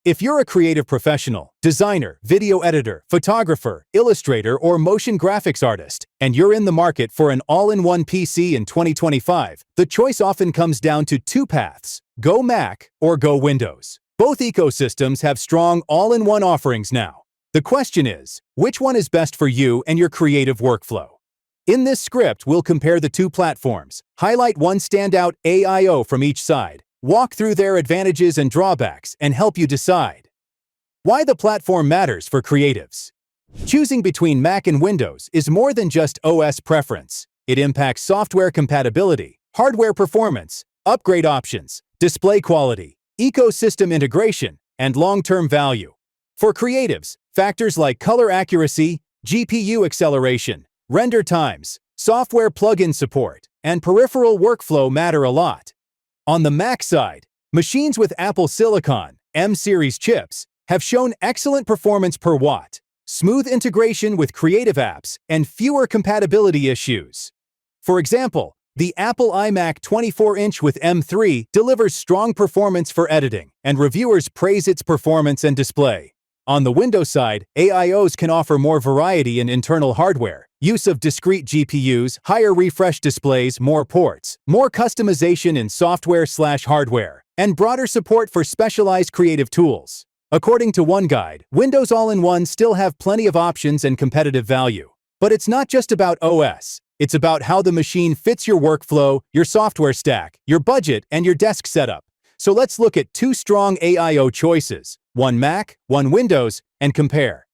If you're a creative professional, designer, video editor, photographer, illustrator, or motion graphics artist, and you're in the market for an all-in-one PC in 2025, the choice often comes down to two paths: go Mac or go Windows. Both ecosystems have strong all-in-one offerings now. The question is, which one is best for you and your creative workflow? In this script, we'll compare the two platforms, highlight one standout AIO from each side, walk through their advantages and drawbacks, and help you decide why the platform matters for creatives. Choosing between Mac and Windows is more than just OS preference. It impacts software compatibility, hardware performance, upgrade options, display quality, ecosystem integration, and long-term value. For creatives, factors like color accuracy, GPU acceleration, render times, software plugin support, and peripheral workflow matter a lot. On the Mac side, machines with Apple Silicon M-series chips have shown excellent performance per watt, smooth integration with creative apps, and fewer compatibility issues. For example, the Apple iMac 24-inch with M3 delivers strong performance for editing, and reviewers praise its performance and display. On the Windows side, AIOs can offer more variety in internal hardware, use of discrete GPUs, higher refresh displays, more ports, more customization in software/hardware, and broader support for specialized creative tools. According to one guide, Windows All-in-One still have plenty of options and competitive value. But it's not just about OS. It's about how the machine fits your workflow, your software stack, your budget, and your desk setup. So let's look at two strong AIO choices, one Mac, one Windows, and compare.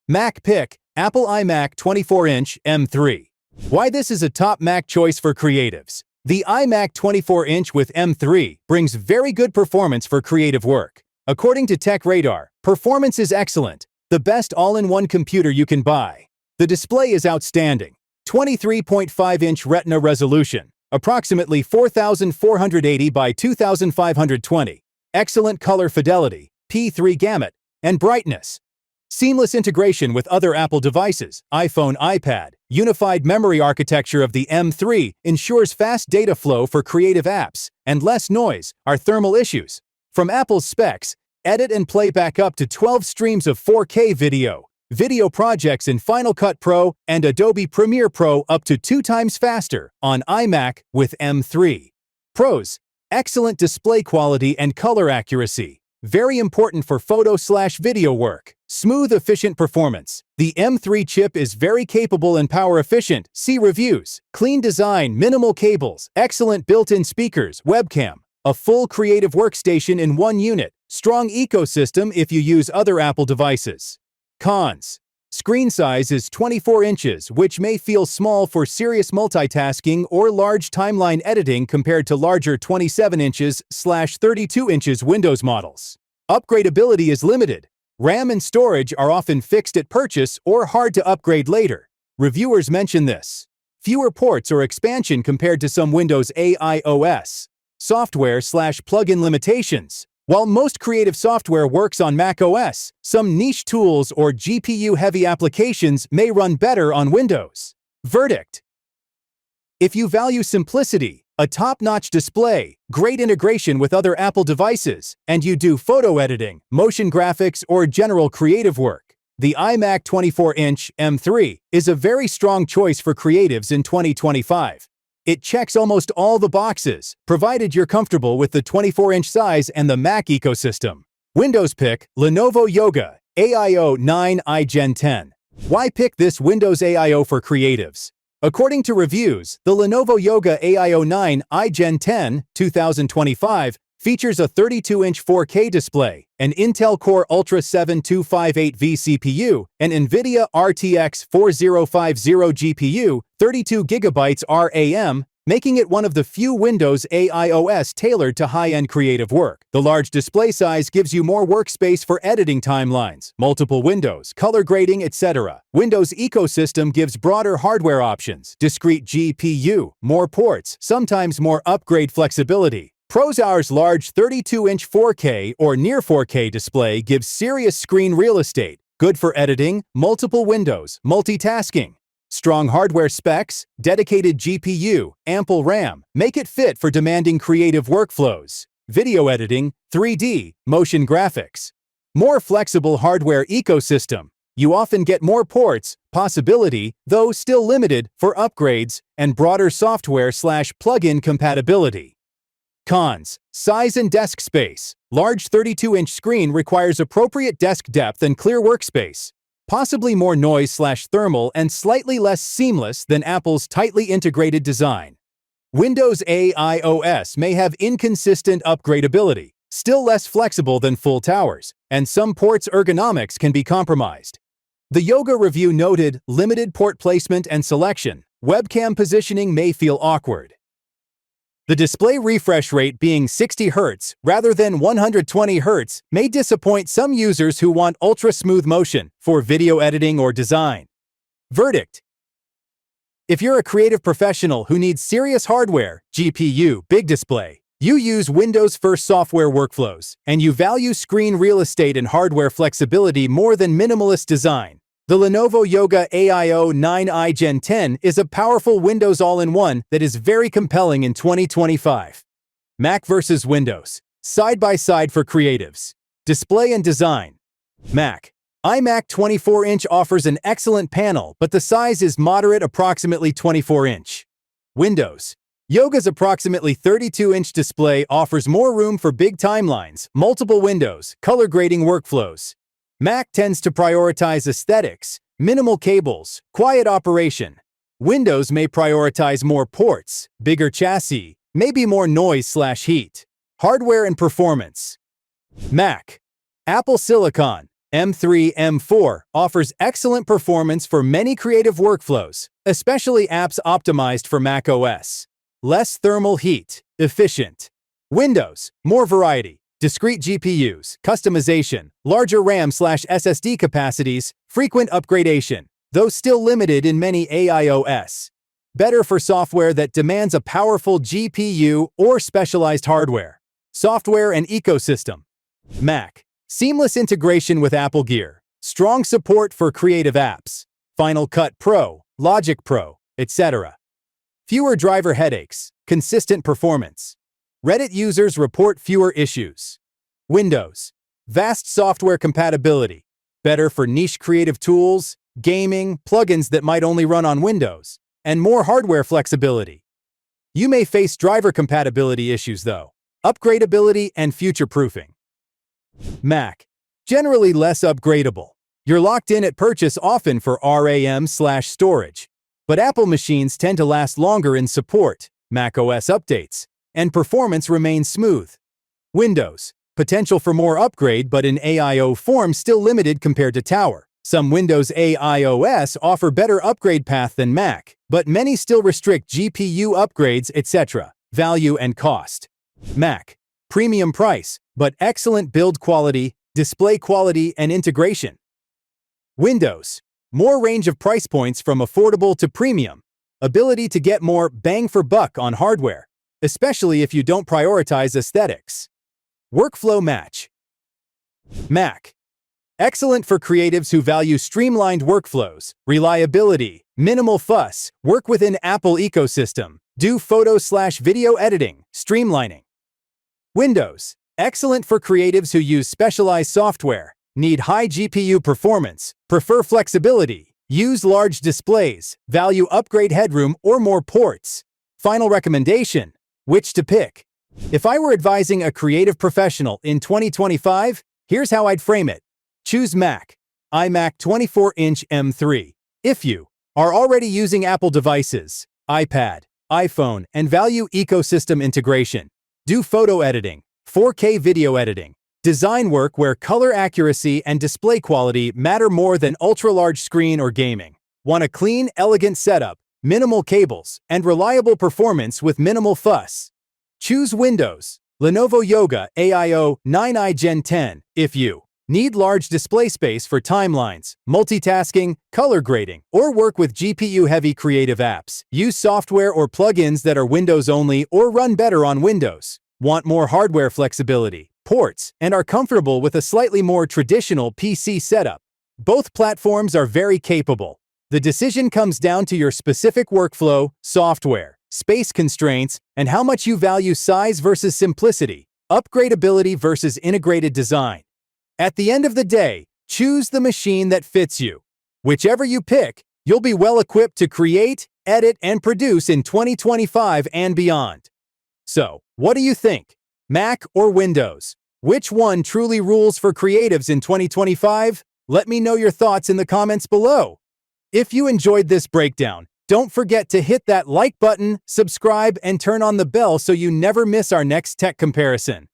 Mac pick, Apple iMac 24-inch M3. Why this is a top Mac choice for creatives. The iMac 24-inch with M3 brings very good performance for creative work. According to TechRadar, performance is excellent, the best all-in-one computer you can buy. The display is outstanding, 23.5-inch Retina resolution, approximately 4480 by 2520, excellent color fidelity, P3 gamut, and brightness. Seamless integration with other Apple devices, iPhone, iPad, unified memory architecture of the M3 ensures fast data flow for creative apps, and less noise are thermal issues. From Apple's specs, edit and play back up to 12 streams of 4K video projects in Final Cut Pro and Adobe Premiere Pro up to 2 times faster on iMac with M3. Pros: excellent display quality and color accuracy. Very important for photo/video work. Smooth, efficient performance. The M3 chip is very capable and power efficient. See reviews. Clean design, minimal cables, excellent built-in speakers, webcam. A full creative workstation in one unit. Strong ecosystem if you use other Apple devices. Cons: screen size is 24 inches, which may feel small for serious multitasking or large timeline editing compared to larger 27 inches/32 inches Windows models. Upgradability is limited. RAM and storage are often fixed at purchase or hard to upgrade later. Reviewers mention this. Fewer ports or expansion compared to some Windows AIOS. Software/plugin limitations. While most creative software works on macOS, some niche tools or GPU-heavy applications may run better on Windows. Verdict: if you value simplicity, a top-notch display, great integration with other Apple devices, and you do photo editing, motion graphics, or general creative work, the iMac 24-inch M3 is a very strong choice for creatives in 2025. It checks almost all the boxes, provided you're comfortable with the 24-inch size and the Mac ecosystem. Windows pick, Lenovo Yoga AIO 9 iGen 10. Why pick this Windows AIO for creatives? According to reviews, the Lenovo Yoga AIO 9 iGen 10 2025 features a 32-inch 4K display, an Intel Core Ultra 7258V CPU, an NVIDIA RTX 4050 GPU, 32GB RAM, making it one of the few Windows AIOS tailored to high-end creative work. The large display size gives you more workspace for editing timelines, multiple windows, color grading, etc. Windows ecosystem gives broader hardware options, discrete GPU, more ports, sometimes more upgrade flexibility. Pros: ours large 32-inch 4K or near 4K display gives serious screen real estate, good for editing, multiple windows, multitasking. Strong hardware specs, dedicated GPU, ample RAM, make it fit for demanding creative workflows. Video editing, 3D, motion graphics. More flexible hardware ecosystem. You often get more ports, possibility, though still limited, for upgrades, and broader software/plugin compatibility. Cons: size and desk space. Large 32-inch screen requires appropriate desk depth and clear workspace. Possibly more noise/thermal and slightly less seamless than Apple's tightly integrated design. Windows AIOS may have inconsistent upgradability, still less flexible than full towers, and some ports' ergonomics can be compromised. The Yoga review noted limited port placement and selection. Webcam positioning may feel awkward. The display refresh rate being 60 Hz rather than 120 Hz may disappoint some users who want ultra-smooth motion for video editing or design. Verdict: if you're a creative professional who needs serious hardware, GPU, big display, you use Windows-first software workflows, and you value screen real estate and hardware flexibility more than minimalist design, the Lenovo Yoga AIO 9i Gen 10 is a powerful Windows all-in-one that is very compelling in 2025. Mac versus Windows. Side by side for creatives. Display and design. Mac. iMac 24-inch offers an excellent panel, but the size is moderate, approximately 24-inch. Windows. Yoga's approximately 32-inch display offers more room for big timelines, multiple windows, color grading workflows. Mac tends to prioritize aesthetics, minimal cables, quiet operation. Windows may prioritize more ports, bigger chassis, maybe more noise/heat. Hardware and performance. Mac. Apple Silicon M3, M4 offers excellent performance for many creative workflows, especially apps optimized for macOS. Less thermal heat, efficient. Windows, more variety, discrete GPUs, customization, larger RAM/SSD capacities, frequent upgradation, though still limited in many AIOS. Better for software that demands a powerful GPU or specialized hardware. Software and ecosystem. Mac. Seamless integration with Apple Gear. Strong support for creative apps. Final Cut Pro, Logic Pro, etc. Fewer driver headaches. Consistent performance. Reddit users report fewer issues. Windows. Vast software compatibility. Better for niche creative tools, gaming, plugins that might only run on Windows, and more hardware flexibility. You may face driver compatibility issues though. Upgradability and future-proofing. Mac. Generally less upgradable. You're locked in at purchase often for RAM/storage. But Apple machines tend to last longer in support, macOS updates, and performance remains smooth. Windows. Potential for more upgrade, but in AIO form still limited compared to Tower. Some Windows AIOS offer better upgrade path than Mac, but many still restrict GPU upgrades, etc. Value and cost. Mac. Premium price, but excellent build quality, display quality, and integration. Windows. More range of price points from affordable to premium. Ability to get more bang for buck on hardware, especially if you don't prioritize aesthetics. Workflow match. Mac. Excellent for creatives who value streamlined workflows, reliability, minimal fuss, work within Apple ecosystem, do photo/video editing, streamlining. Windows. Excellent for creatives who use specialized software, need high GPU performance, prefer flexibility, use large displays, value upgrade headroom or more ports. Final recommendation: which to pick? If I were advising a creative professional in 2025, here's how I'd frame it. Choose Mac. iMac 24-inch M3. If you are already using Apple devices, iPad, iPhone, and value ecosystem integration, do photo editing, 4K video editing, design work where color accuracy and display quality matter more than ultra-large screen or gaming. Want a clean, elegant setup, minimal cables, and reliable performance with minimal fuss? Choose Windows. Lenovo Yoga AIO 9i Gen 10. If you need large display space for timelines, multitasking, color grading, or work with GPU-heavy creative apps, use software or plugins that are Windows-only or run better on Windows. Want more hardware flexibility, ports, and are comfortable with a slightly more traditional PC setup? Both platforms are very capable. The decision comes down to your specific workflow, software, space constraints, and how much you value size versus simplicity, upgradability versus integrated design. At the end of the day, choose the machine that fits you. Whichever you pick, you'll be well equipped to create, edit, and produce in 2025 and beyond. So, what do you think? Mac or Windows? Which one truly rules for creatives in 2025? Let me know your thoughts in the comments below. If you enjoyed this breakdown, don't forget to hit that like button, subscribe, and turn on the bell so you never miss our next tech comparison.